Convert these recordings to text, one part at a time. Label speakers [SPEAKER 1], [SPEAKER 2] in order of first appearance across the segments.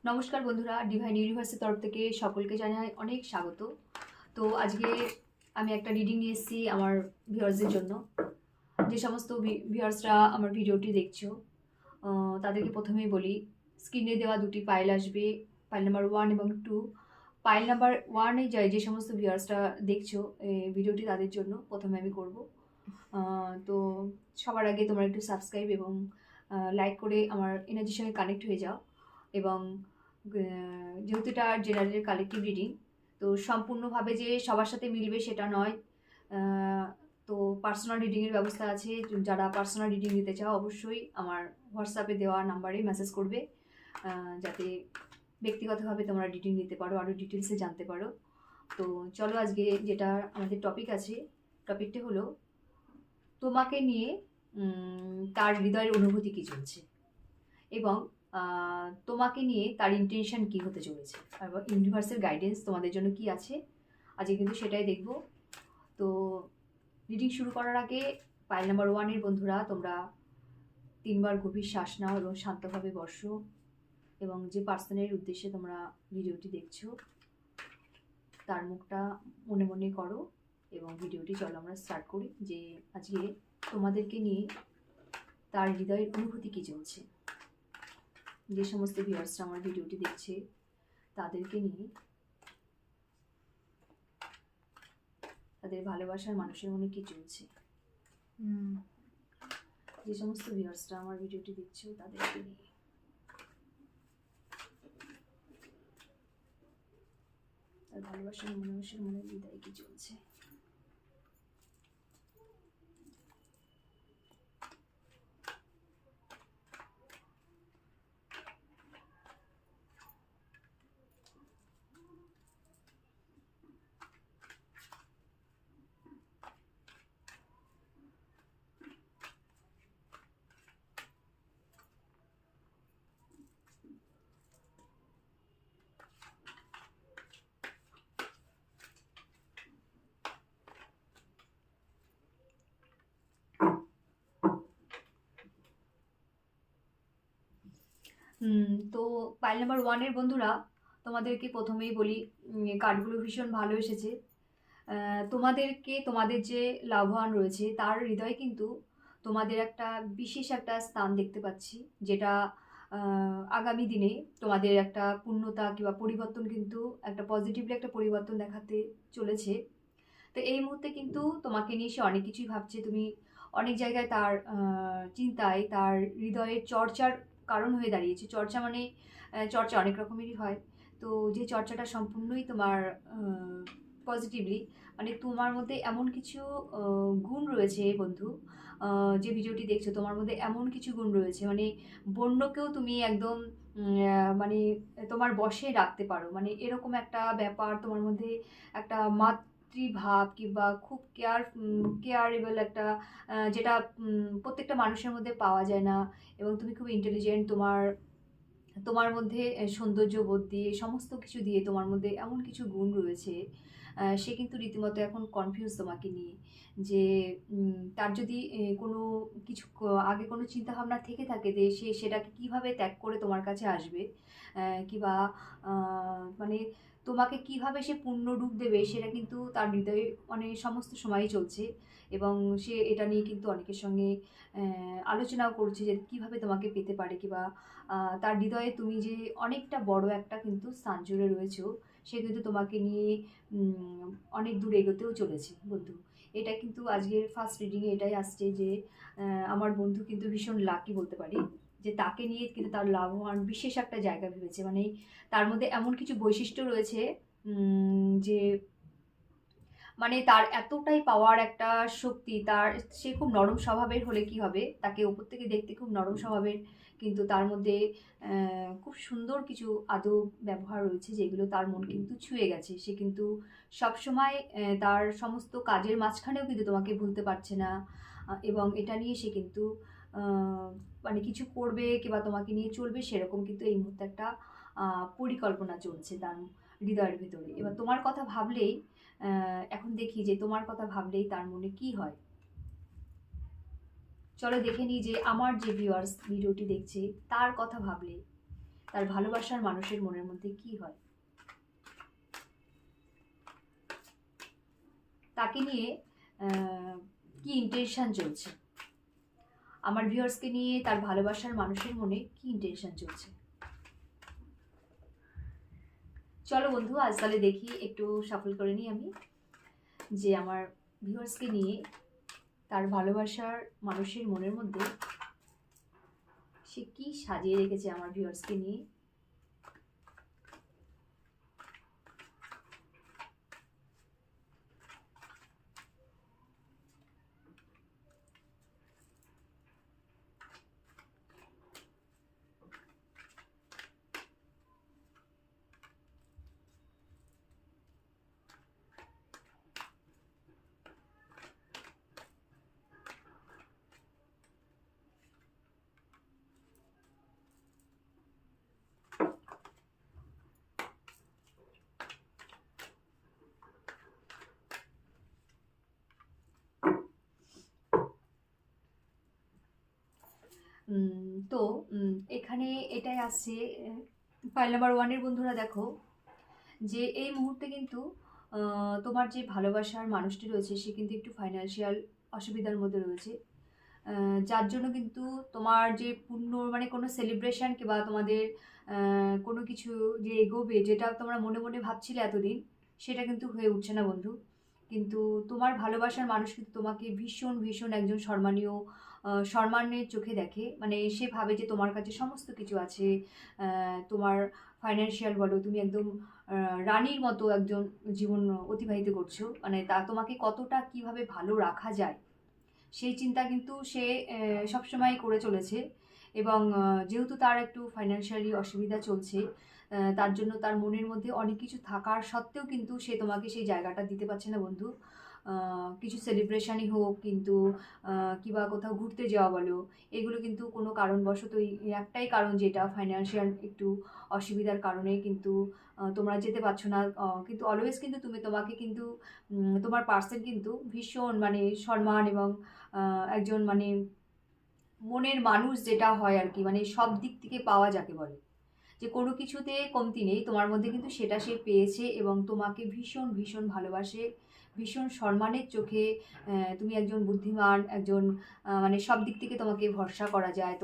[SPEAKER 1] নমস্কার বন্ধুরা, ডিভাইন ইউনিভার্সের তরফ থেকে সকলকে জানাই অনেক স্বাগত। তো আজকে আমি একটা রিডিং নিয়ে এসেছি আমার ভিউয়ার্সদের জন্য। যে সমস্ত ভিউয়ার্সরা আমার ভিডিওটি দেখছো তাদেরকে প্রথমেই বলি, স্ক্রিনে দেওয়া দুটি পাইল আসবে, পাইল নাম্বার 1 এবং 2। পাইল নাম্বার 1-এ যে সমস্ত ভিউয়ার্সরা দেখছো ভিডিওটি, তাদের জন্য প্রথমে আমি করব। তো সবার আগে তোমরা একটু সাবস্ক্রাইব এবং লাইক করে আমার এনার্জির সঙ্গে কানেক্ট হয়ে যাও। এবং যেহেতু এটা জেনারেল কালেকটিভ রিডিং, তো সম্পূর্ণভাবে যে সবার সাথে মিলবে সেটা নয়। তো পার্সোনাল রিডিংয়ের ব্যবস্থা আছে। যারা পার্সোনাল রিডিং নিতে চাও অবশ্যই আমার হোয়াটসঅ্যাপে দেওয়া নাম্বারে মেসেজ করবে, যাতে ব্যক্তিগতভাবে তোমরা রিডিং নিতে পারো, আরও ডিটেলসে জানতে পারো। তো চলো, আজকে যেটা আমাদের টপিক আছে, টপিকটা হলো তোমাকে নিয়ে তার হৃদয়ের অনুভূতি কী চলছে, এবং তোমাকে নিয়ে তার ইন্টেনশন কী হতে চলেছে, এবং ইউনিভার্সাল গাইডেন্স তোমাদের জন্য কি আছে আজকে কিন্তু সেটাই দেখব। তো রিডিং শুরু করার আগে পাইল নাম্বার 1-এর বন্ধুরা, তোমরা 3বার গভীর শ্বাস নাও এবং শান্তভাবে বসো, এবং যে পার্সনের উদ্দেশ্যে তোমরা ভিডিওটি দেখছো তার মুখটা মনে মনে করো, এবং ভিডিওটি চলো আমরা স্টার্ট করি। যে আজকে তোমাদেরকে নিয়ে তার হৃদয়ের অনুভূতি কী চলছে। যে সমস্ত ভিউয়ার্সরা আমার ভিডিওটি দেখছে তাদেরকে নিয়ে তাদের ভালোবাসার মানুষের মনে কী চলছে। যে সমস্ত ভিউয়ার্সরা আমার ভিডিওটি দেখছো তাদেরকে নিয়ে তার ভালোবাসার মানুষের মনে হৃদয়ে কী চলছে। তো পাইল নাম্বার 1-এর বন্ধুরা, তোমাদেরকে প্রথমেই বলি, কার্ডগুলো ভীষণ ভালো এসেছে। তোমাদেরকে, তোমাদের যে লাভবান রয়েছে তার হৃদয়ে কিন্তু তোমাদের একটা বিশেষ একটা স্থান দেখতে পাচ্ছি, যেটা আগামী দিনে তোমাদের একটা পূর্ণতা কিংবা পরিবর্তন, কিন্তু একটা পজিটিভলি একটা পরিবর্তন দেখাতে চলেছে। তো এই মুহূর্তে কিন্তু তোমাকে নিয়ে সে অনেক কিছুই ভাবছে। তুমি অনেক জায়গায় তার চিন্তায়, তার হৃদয়ের চর্চার কারণ হয়ে দাঁড়িয়েছে। চর্চা মানে চর্চা অনেক রকমেরই হয়। তো যে চর্চাটা সম্পূর্ণই তোমার পজিটিভলি, মানে তোমার মধ্যে এমন কিছু গুণ রয়েছে বন্ধু, যে ভিডিওটি দেখছো তোমার মধ্যে এমন কিছু গুণ রয়েছে, মানে বন্যকেও তুমি একদম মানে তোমার বশে রাখতে পারো, মানে এরকম একটা ব্যাপার তোমার মধ্যে, একটা মাতৃভাব কিংবা খুব কেয়ারেবল একটা, যেটা প্রত্যেকটা মানুষের মধ্যে পাওয়া যায় না। এবং তুমি খুব ইন্টেলিজেন্ট, তোমার তোমার মধ্যে সৌন্দর্য বোধ দিয়ে, সমস্ত কিছু দিয়ে তোমার মধ্যে এমন কিছু গুণ রয়েছে। সে কিন্তু রীতিমতো এখন কনফিউজ তোমাকে নিয়ে, যে তার যদি কোনো কিছু আগে কোনো চিন্তাভাবনা থেকে থাকে, যে সে সেটাকে কীভাবে ত্যাগ করে তোমার কাছে আসবে, কিংবা মানে তোমাকে কিভাবে সে পূর্ণ রূপ দেবে, সেটা কিন্তু তার হৃদয়ে মানে সমস্ত সময়ই চলছে। এবং সে এটা নিয়ে কিন্তু অনেকের সঙ্গে আলোচনাও করছে যে কীভাবে তোমাকে পেতে পারে, কিংবা তার হৃদয়ে তুমি যে অনেকটা বড় একটা কিন্তু স্থান জুড়ে রয়েছো, সে কিন্তু তোমাকে নিয়ে অনেক দূর এগোতেও চলেছে বন্ধু। এটা কিন্তু আজকের ফার্স্ট রিডিংয়ে এটাই আসছে, যে আমার বন্ধু কিন্তু ভীষণ লাকি বলতে পারি, যে তাকে নিয়ে কিন্তু তার লাভবান বিশেষ একটা জায়গা ভেবেছে। মানে তার মধ্যে এমন কিছু বৈশিষ্ট্য রয়েছে, যে মানে তার এতটাই পাওয়ার একটা শক্তি, তার সে খুব নরম স্বভাবের হলে কি হবে, তাকে ওপর থেকে দেখতে খুব নরম স্বভাবের, কিন্তু তার মধ্যে খুব সুন্দর কিছু আদব ব্যবহার রয়েছে, যেগুলো তার মন কিন্তু ছুঁয়ে গেছে। সে কিন্তু সবসময় তার সমস্ত কাজের মাঝখানেও কিন্তু তোমাকে ভুলতে পারছে না। এবং এটা নিয়ে সে কিন্তু মানে কিছু করবে কিংবা তোমাকে নিয়ে চলবে, সেরকম কিন্তু এই মুহূর্তে একটা পরিকল্পনা চলছে তার হৃদয়ের ভেতরে। এবার তোমার কথা ভাবলেই, এখন দেখি যে তোমার কথা ভাবলেই তার মনে কি হয়। চলো দেখে নিই যে আমার যে ভিউয়ার্স ভিডিওটি দেখছে তার কথা ভাবলে তার ভালোবাসার মানুষের মনের মধ্যে কি হয়, তাকে নিয়ে কি ইন্টেনশন চলছে, আমার ভিউয়ার্সকে নিয়ে তার ভালোবাসার মানুষের মনে কি ইন্টেনশন চলছে। চলো বন্ধু, আজ তাহলে দেখি, একটু সাফল করে নিই আমি, যে আমার ভিউয়ার্সকে নিয়ে তার ভালোবাসার মানুষের মনের মধ্যে সে কি সাজিয়ে রেখেছে আমার ভিউয়ার্সকে নিয়ে। তো এখানে এটাই আসছে, ফাইল নাম্বার 1-এর বন্ধুরা দেখো, যে এই মুহূর্তে কিন্তু তোমার যে ভালোবাসার মানুষটি রয়েছে সে কিন্তু একটু ফাইন্যান্সিয়াল অসুবিধার মধ্যে রয়েছে, যার জন্য কিন্তু তোমার যে পূর্ণ মানে কোনো সেলিব্রেশন কিংবা তোমাদের কোনো কিছু যে এগোবে, যেটা তোমরা মনে মনে ভাবছিলে এতদিন, সেটা কিন্তু হয়ে উঠছে না বন্ধু। কিন্তু তোমার ভালোবাসার মানুষ কিন্তু তোমাকে ভীষণ ভীষণ একজন সম্মানীয় সম্মানের চোখে দেখে, মানে সে ভাবে যে তোমার কাছে সমস্ত কিছু আছে, তোমার ফাইন্যান্সিয়াল বলো, তুমি একদম রানীর মতো একজন জীবন অতিবাহিত করছো, মানে তা তোমাকে কতটা কিভাবে ভালো রাখা যায় সেই চিন্তা কিন্তু সে সবসময় করে চলেছে। এবং যেহেতু তার একটু ফাইন্যান্সিয়ালি অসুবিধা চলছে, তার জন্য তার মনের মধ্যে অনেক কিছু থাকার সত্ত্বেও কিন্তু সে তোমাকে সেই জায়গাটা দিতে পারছে না বন্ধু। কিছু সেলিব্রেশনই হোক, কিন্তু কিংবা কোথাও ঘুরতে যাওয়া বলো, এগুলো কিন্তু কোনো কারণবশত একটাই কারণ, যেটা ফাইন্যান্সিয়াল একটু অসুবিধার কারণে কিন্তু তোমরা যেতে পারছো না। কিন্তু অলওয়েজ কিন্তু তোমাকে কিন্তু তোমার পার্সন কিন্তু ভীষণ মানে সম্মান এবং একজন মানে মনের মানুষ যেটা হয় আর কি, মানে সব দিক থেকে পাওয়া যাকে বলে, যে কোনো কিছুতে কমতি নেই তোমার মধ্যে, কিন্তু সেটা সে পেয়েছে এবং তোমাকে ভীষণ ভীষণ ভালোবাসে, ভীষণ সম্মানের চোখে। তুমি একজন বুদ্ধিমান, একজন মানে সব দিক থেকে তোমাকে ভরসা করা যায়,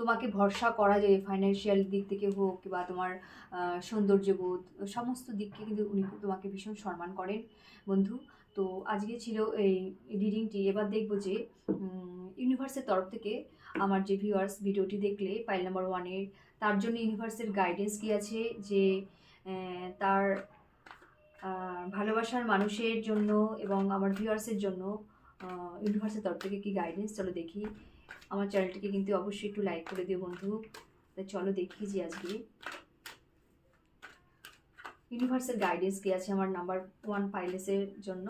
[SPEAKER 1] তোমাকে ভরসা করা যায়, ফাইন্যান্সিয়াল দিক থেকে হোক বা তোমার সৌন্দর্যবোধ, সমস্ত দিককে কিন্তু উনি তোমাকে ভীষণ সম্মান করেন বন্ধু। তো আজকে ছিল এই রিডিংটি। এবার দেখবো যে ইউনিভার্সের তরফ থেকে আমার যে ভিউয়ার্স ভিডিওটি দেখলে ফাইল নাম্বার 1-এর, তার জন্য ইউনিভার্সের গাইডেন্স কী আছে, যে তার ভালোবাসার মানুষের জন্য এবং আমার ভিউয়ার্সের জন্য ইউনিভার্সের তরফ থেকে কী গাইডেন্স, চলো দেখি। আমার চ্যানেলটিকে কিন্তু অবশ্যই একটু লাইক করে দিও বন্ধু। তো চলো দেখি যে আজকে ইউনিভার্সের গাইডেন্স কী আছে আমার নাম্বার 1 পাইলেসের জন্য।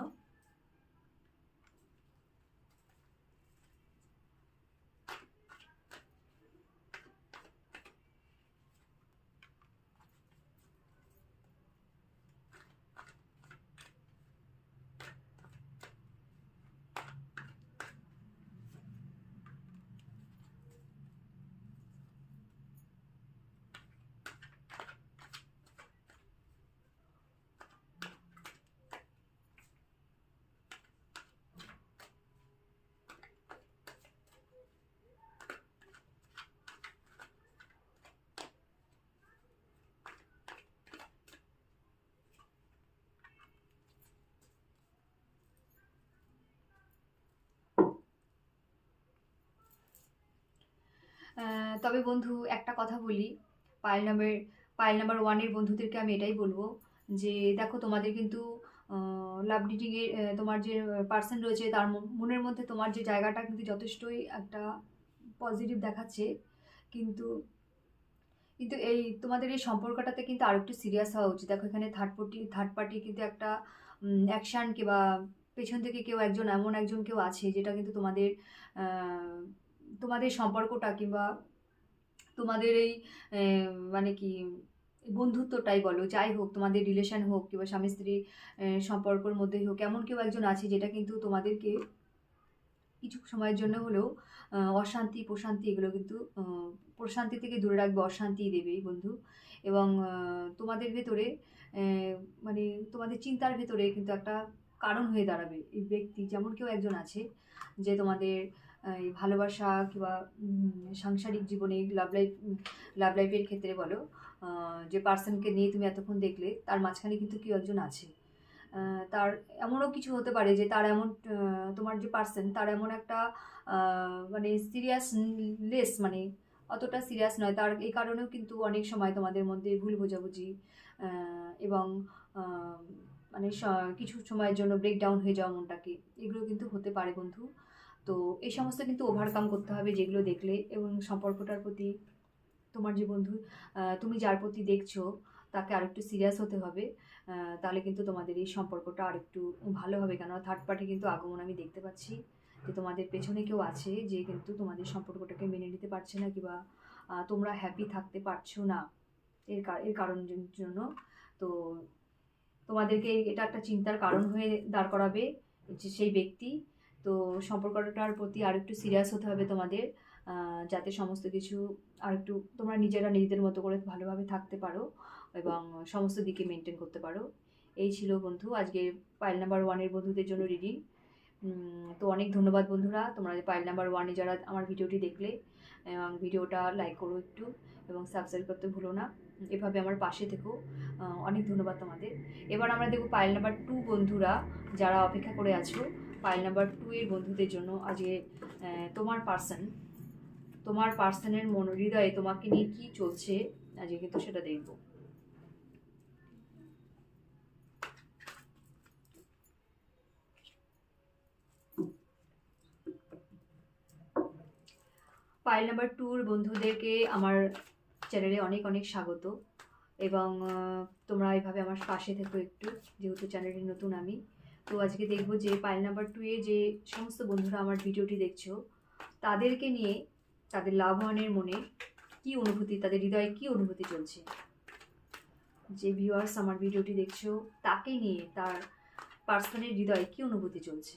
[SPEAKER 1] তবে বন্ধু একটা কথা বলি, পাইল নাম্বার 1-এর বন্ধুদেরকে আমি এটাই বলবো, যে দেখো তোমাদের কিন্তু লাভ রিডিংয়ে তোমার যে পার্সন রয়েছে তার মনের মধ্যে তোমার যে জায়গাটা কিন্তু যথেষ্টই একটা পজিটিভ দেখাচ্ছে, কিন্তু কিন্তু এই তোমাদের এই সম্পর্কটাতে কিন্তু আরও একটু সিরিয়াস হওয়া উচিত। দেখো এখানে থার্ড পার্টি কিন্তু একটা অ্যাকশান কিংবা পেছন থেকে কেউ একজন, এমন একজন কেউ আছে যেটা কিন্তু তোমাদের সম্পর্কটা কিংবা তোমাদের এই মানে কি বন্ধুত্বটাই বলো, যাই হোক, তোমাদের রিলেশন হোক কিংবা স্বামী স্ত্রী সম্পর্কের মধ্যেই হোক, এমন কেউ একজন আছে যেটা কিন্তু তোমাদেরকে কিছু সময়ের জন্য হলেও অশান্তি প্রশান্তি এগুলো কিন্তু প্রশান্তি থেকে দূরে রাখবে, অশান্তি দেবে বন্ধু। এবং তোমাদের ভেতরে মানে তোমাদের চিন্তার ভেতরে কিন্তু একটা কারণ হয়ে দাঁড়াবে এই ব্যক্তি। যেমন কেউ একজন আছে যে তোমাদের এই ভালোবাসা কিংবা সাংসারিক জীবনে লাভ লাইফের ক্ষেত্রে বলো, যে পার্সনকে নিয়ে তুমি এতক্ষণ দেখলে তার মাঝখানে কিন্তু কেউ একজন আছে। তার এমনও কিছু হতে পারে যে তার এমন তোমার যে পার্সন তার এমন একটা মানে সিরিয়াসলেস, মানে অতটা সিরিয়াস নয়, তার এই কারণেও কিন্তু অনেক সময় তোমাদের মধ্যে ভুল বোঝাবুঝি এবং মানে কিছু সময়ের জন্য ব্রেকডাউন হয়ে যাওয়া মনটাকে, এগুলো কিন্তু হতে পারে বন্ধু। তো এই সমস্ত কিন্তু ওভারকাম করতে হবে যেগুলো দেখলে, এবং সম্পর্কটার প্রতি তোমার যে বন্ধু তুমি যার প্রতি দেখছো তাকে আরেকটু সিরিয়াস হতে হবে। তাহলে কিন্তু তোমাদের এই সম্পর্কটা আরেকটু ভালো হবে। কেন থার্ড পার্টি কিন্তু আগমন আমি দেখতে পাচ্ছি, যে তোমাদের পেছনে কেউ আছে যে কিন্তু তোমাদের সম্পর্কটাকে মেনে নিতে পারছে না, কিংবা তোমরা হ্যাপি থাকতে পারছো না এর কারণের জন্য। তো তোমাদেরকে এটা একটা চিন্তার কারণ হয়ে দাঁড় করাবে যে সেই ব্যক্তি। তো সম্পর্কটার প্রতি আরেকটু সিরিয়াস হতে হবে তোমাদের, যাতে সমস্ত কিছু আরেকটু তোমরা নিজেরা নিজেদের মতো করে ভালোভাবে থাকতে পারো এবং সমস্ত দিকে মেনটেন করতে পারো। এই ছিল বন্ধু আজকে পাইল নাম্বার 1-এর বন্ধুদের জন্য রিডিং। তো অনেক ধন্যবাদ বন্ধুরা, তোমরা পাইল নাম্বার 1-এ যারা আমার ভিডিওটি দেখলে, এবং ভিডিওটা লাইক করো একটু এবং সাবস্ক্রাইব করতে ভুলো না। এভাবে আমার পাশে থেকো। অনেক ধন্যবাদ তোমাদের। এবার আমরা দেখব পাইল নাম্বার 2 বন্ধুরা যারা অপেক্ষা করে আছো। পাইল নাম্বার 2-এর বন্ধুদের জন্য আজকে তোমার পার্সনের হৃদয়ে তোমাকে নিয়ে কি চলছে আজকে কিন্তু সেটা দেখব। পাইল নাম্বার 2-র বন্ধুদেরকে আমার চ্যানেলে অনেক অনেক স্বাগত, এবং তোমরা এইভাবে আমার পাশে থেকো একটু, যেহেতু চ্যানেলটি নতুন আমি। তো আজকে দেখবো যে পাইল নাম্বার 2-এ যে সমস্ত বন্ধুরা আমার ভিডিওটি দেখছো তাদেরকে নিয়ে তাদের লাভ ওয়ানের মনে কি অনুভূতি, তাদের হৃদয়ে কি অনুভূতি চলছে। যে ভিউয়ার্স আমার ভিডিওটি দেখছো তাকে নিয়ে তার পার্সনের হৃদয়ে কি অনুভূতি চলছে।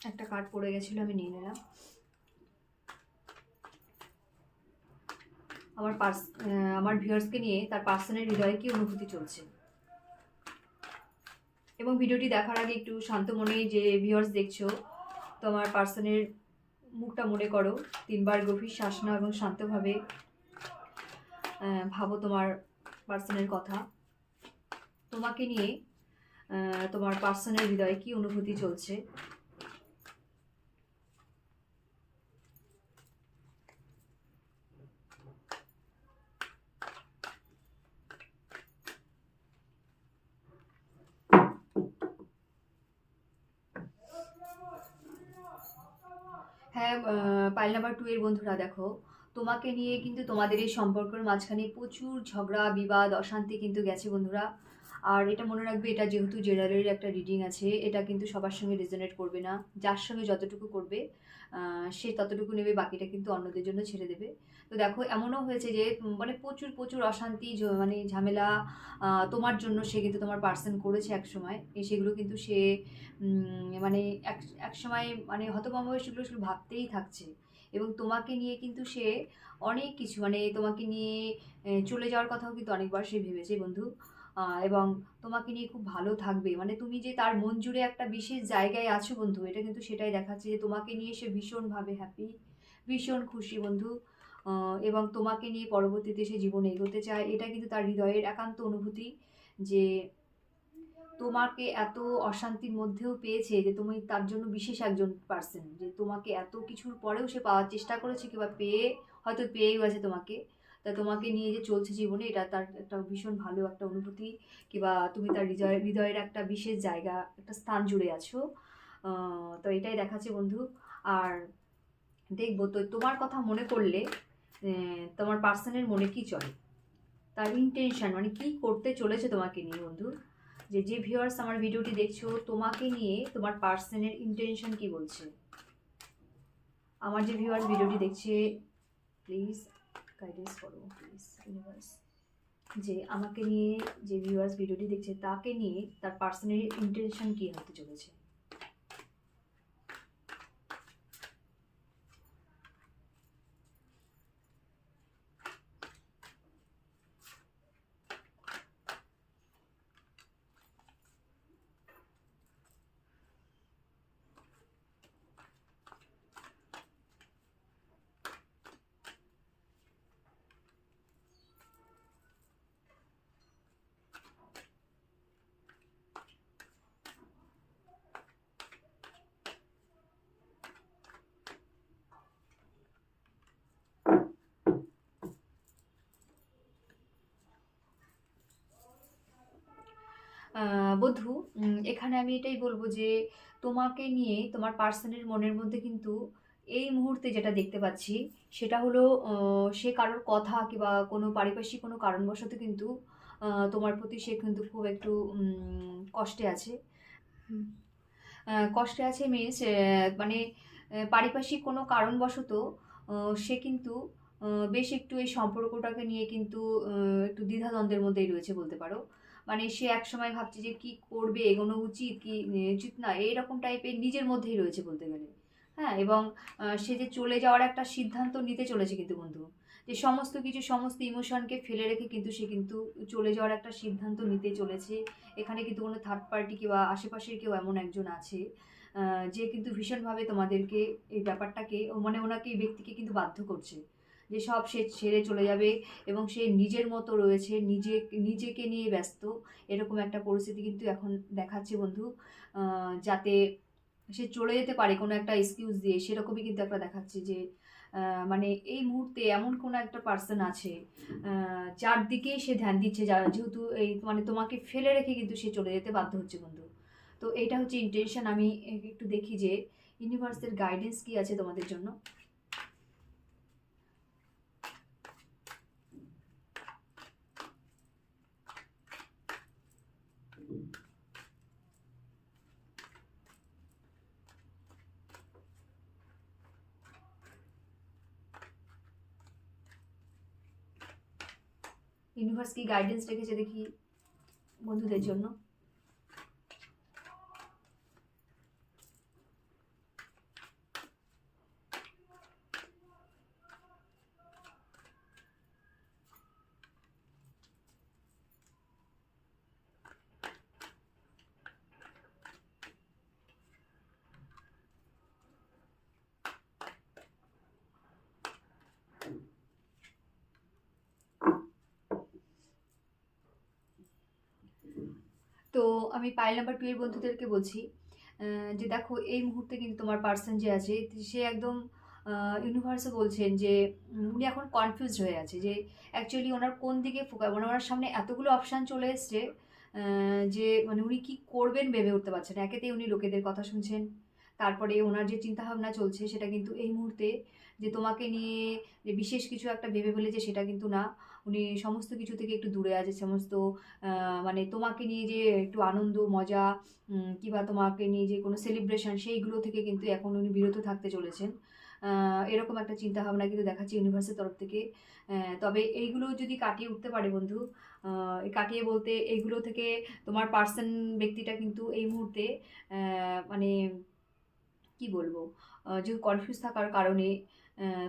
[SPEAKER 1] একটা কার্ড পড়ে গেছিল, আমি নিয়ে নিলাম। আমার ভিউয়ার্সকে নিয়ে তার পার্সনের হৃদয়ে কি অনুভূতি চলছে। এবং ভিডিওটি দেখার আগে একটু শান্ত মনে যে ভিউয়ার্স দেখছো, তোমার পার্সনের মুখটা মনে করো, 3 বার গভীর শ্বাস নাও এবং শান্তভাবে ভাবো তোমার পার্সনের কথা। তোমাকে নিয়ে তোমার পার্সনের হৃদয়ে কি অনুভূতি চলছে। হ্যাঁ, পাইল নাম্বার 2-এর বন্ধুরা দেখো, তোমাকে নিয়ে কিন্তু তোমাদের এই সম্পর্কের মাঝখানে প্রচুর ঝগড়া বিবাদ অশান্তি কিন্তু গেছে বন্ধুরা। আর এটা মনে রাখবে, এটা যেহেতু জেনারেল একটা রিডিং আছে, এটা কিন্তু সবার সঙ্গে রেজোনেট করবে না। যার সঙ্গে যতটুকু করবে সে ততটুকু নেবে, বাকিটা কিন্তু অন্যদের জন্য ছেড়ে দেবে। তো দেখো এমনও হয়েছে যে মানে প্রচুর প্রচুর অশান্তি মানে ঝামেলা তোমার জন্য সে কিন্তু তোমার পার্সন করেছে এক সময়, সেগুলো কিন্তু সে মানে এক সময় মানে হতভম্ব হয়ে সেগুলো শুধু ভাবতেই থাকছে। এবং তোমাকে নিয়ে কিন্তু সে অনেক কিছু মানে তোমাকে নিয়ে চলে যাওয়ার কথাও কিন্তু অনেকবার সে ভেবেছে বন্ধু। এবং তোমাকে নিয়ে খুব ভালো থাকবে, মানে তুমি যে তার মন জুড়ে একটা বিশেষ জায়গায় আছো বন্ধু, এটা কিন্তু সেটাই দেখাচ্ছে যে তোমাকে নিয়ে সে ভীষণভাবে হ্যাপি, ভীষণ খুশি বন্ধু। এবং তোমাকে নিয়ে পরবর্তীতে সে জীবনে এগোতে চায়, এটা কিন্তু তার হৃদয়ের একান্ত অনুভূতি। যে তোমাকে এত অশান্তির মধ্যেও পেয়েছে, যে তুমি তার জন্য বিশেষ একজন পার্সন, যে তোমাকে এত কিছুর পরেও সে পাওয়ার চেষ্টা করেছে কিংবা হয়তো পেয়েও গেছে তোমাকে। তা তোমাকে নিয়ে যে চলছে জীবনে, এটা তার একটা ভীষণ ভালো একটা অনুভূতি, কিংবা তুমি তার হৃদয়ের একটা বিশেষ জায়গা, একটা স্থান জুড়ে আছো। তো এটাই দেখাচ্ছে বন্ধু। আর দেখবো তো তোমার কথা মনে করলে তোমার পার্সনের মনে কি চলে, তার ইন্টেনশন মানে কি করতে চলেছে তোমাকে নিয়ে বন্ধু। যে ভিউয়ার্স আমার ভিডিওটি দেখছো, তোমাকে নিয়ে তোমার পার্সনের ইন্টেনশন কি বলছে। আমার যে ভিউয়ার্স ভিডিওটি দেখছে, প্লিজ গাইডেন্স করো প্লিজ ইউনিভার্স, যে আমাকে নিয়ে যে ভিউয়ার্স ভিডিওটি দেখছে তাকে নিয়ে তার পার্সনের ইন্টেনশন কি হতে চলেছে। বন্ধু, এখানে আমি এটাই বলবো যে তোমাকে নিয়ে তোমার পার্সনের মনের মধ্যে কিন্তু এই মুহূর্তে যেটা দেখতে পাচ্ছি সেটা হলো সে কারোর কথা কিংবা কোনো পারিপার্শ্বিক কোনো কারণবশত কিন্তু তোমার প্রতি সে কিন্তু খুব একটু কষ্টে আছে। হুম। কষ্টে আছে মিনস মানে পারিপার্শ্বিক কোনো কারণবশত সে কিন্তু বেশ একটু এই সম্পর্কটাকে নিয়ে কিন্তু একটু দ্বিধাদ্বন্দ্বের মধ্যেই রয়েছে বলতে পারো। মানে সে একসময় ভাবছে যে কি করবে, এগোনো উচিত কি উচিত না, এইরকম টাইপের নিজের মধ্যেই রয়েছে বলতে গেলে। হ্যাঁ, এবং সে যে চলে যাওয়ার একটা সিদ্ধান্ত নিতে চলেছে কিন্তু বন্ধু, যে সমস্ত কিছু সমস্ত ইমোশনকে ফেলে রেখে কিন্তু সে কিন্তু চলে যাওয়ার একটা সিদ্ধান্ত নিতে চলেছে। এখানে কিন্তু কোনো থার্ড পার্টি কিংবা আশেপাশের কেউ এমন একজন আছে যে কিন্তু ভীষণভাবে তোমাদেরকে এই ব্যাপারটাকে মানে ওনাকে এই ব্যক্তিকে কিন্তু বাধ্য করছে যে সব সে ছেড়ে চলে যাবে এবং সে নিজের মতো রয়েছে, নিজেকে নিয়ে ব্যস্ত। এরকম একটা পরিস্থিতি কিন্তু এখন দেখাচ্ছে বন্ধু, যাতে সে চলে যেতে পারে কোনো একটা এক্সকিউজ দিয়ে, সেরকমই কিন্তু একটা দেখাচ্ছে যে মানে এই মুহূর্তে এমন কোনো একটা পার্সন আছে যার দিকেই সে ধ্যান দিচ্ছে, যেহেতু এই মানে তোমাকে ফেলে রেখে কিন্তু সে চলে যেতে বাধ্য হচ্ছে বন্ধু। তো এইটা হচ্ছে ইন্টেনশন। আমি একটু দেখি যে ইউনিভার্সের গাইডেন্স কি আছে তোমাদের জন্য। ইউনিভার্স কি গাইডেন্স রেখেছে দেখি বন্ধুদের জন্য। তো আমি পাইল নাম্বার 2 এর বন্ধুদেরকে বলছি যে দেখো এই মুহূর্তে কিন্তু তোমার পার্সন যে আছে সে একদম ইউনিভার্সে বলছেন যে উনি এখন কনফিউজড হয়ে আছে যে অ্যাকচুয়ালি ওনার কোন দিকে ফোকাস, মানে ওনার সামনে এতগুলো অপশান চলে এসছে যে মানে উনি কি করবেন ভেবে উঠতে পারছেন না। একেতেই উনি লোকেদের কথা শুনছেন, তারপরে ওনার যে চিন্তাভাবনা চলছে সেটা কিন্তু এই মুহূর্তে যে তোমাকে নিয়ে যে বিশেষ কিছু একটা ভেবে ফেলেছে সেটা কিন্তু না। উনি সমস্ত কিছু থেকে একটু দূরে আছে, সমস্ত মানে তোমাকে নিয়ে যে একটু আনন্দ মজা কিংবা তোমাকে নিয়ে যে কোনো সেলিব্রেশন সেইগুলো থেকে কিন্তু এখন উনি বিরত থাকতে চলেছেন। এরকম একটা চিন্তাভাবনা কিন্তু দেখাচ্ছে ইউনিভার্সের তরফ থেকে। তবে এইগুলো যদি কাটিয়ে উঠতে পারে বন্ধু, কাটিয়ে বলতে এইগুলো থেকে তোমার পার্সন ব্যক্তিটা কিন্তু এই মুহূর্তে মানে কি বলবো, যে কনফিউজ থাকার কারণে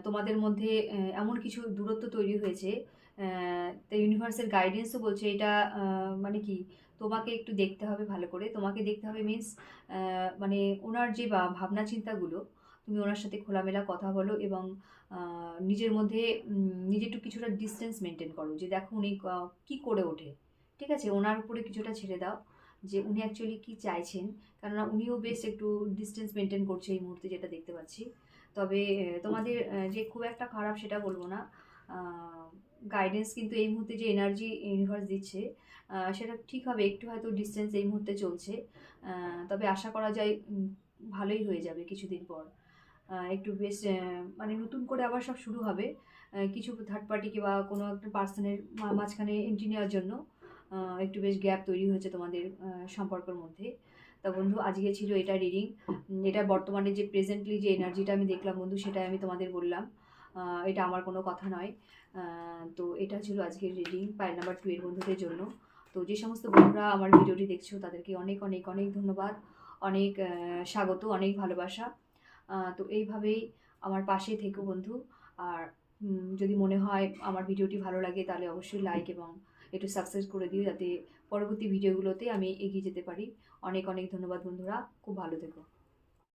[SPEAKER 1] তোমাদের মধ্যে এমন কিছু দূরত্ব তৈরি হয়েছে। তো ইউনিভার্সের গাইডেন্সও বলছে এটা মানে কি তোমাকে একটু দেখতে হবে ভালো করে, তোমাকে দেখতে হবে মিন্স মানে ওনার যে ভাবনা চিন্তাগুলো তুমি ওনার সাথে খোলামেলা কথা বলো এবং নিজের মধ্যে নিজে একটু কিছুটা ডিস্টেন্স মেনটেন করো যে দেখো উনি কী করে ওঠে। ঠিক আছে, ওনার উপরে কিছুটা ছেড়ে দাও যে উনি অ্যাকচুয়ালি কী চাইছেন, কেননা উনিও বেশ একটু ডিস্টেন্স মেনটেন করছে এই মুহূর্তে যেটা দেখতে পাচ্ছি। তবে তোমাদের যে খুব একটা খারাপ সেটা বলবো না। গাইডেন্স কিন্তু এই মুহূর্তে যে এনার্জি ইউনিভার্স দিচ্ছে সেটা ঠিক হবে, একটু হয়তো ডিস্টেন্স এই মুহূর্তে চলছে। তবে আশা করা যায় ভালোই হয়ে যাবে কিছুদিন পর। একটু বেশ মানে নতুন করে আবার সব শুরু হবে। কিছু থার্ড পার্টি কিংবা কোনো একটা পার্সনের মাঝখানে এন্ট্রি নেওয়ার জন্য একটু বেশ গ্যাপ তৈরি হয়েছে তোমাদের সম্পর্কের মধ্যে। তা বন্ধু, আজকে ছিল এটা রিডিং। এটা বর্তমানে যে প্রেজেন্টলি যে এনার্জিটা আমি দেখলাম বন্ধু, সেটাই আমি তোমাদের বললাম। এটা আমার কোনো কথা নয়। তো এটা ছিল আজকের রিডিং পাইল নাম্বার 2 এর বন্ধুদের জন্য। তো যে সমস্ত বন্ধুরা আমার ভিডিওটি দেখছো তাদেরকে অনেক অনেক অনেক ধন্যবাদ, অনেক স্বাগত, অনেক ভালোবাসা। তো এইভাবেই আমার পাশে থেকো বন্ধু। আর যদি মনে হয় আমার ভিডিওটি ভালো লাগে তাহলে অবশ্যই লাইক এবং একটু সাবস্ক্রাইব করে দিও, যাতে পরবর্তী ভিডিওগুলোতে আমি এগিয়ে যেতে পারি। অনেক অনেক ধন্যবাদ বন্ধুরা, খুব ভালো থেকো।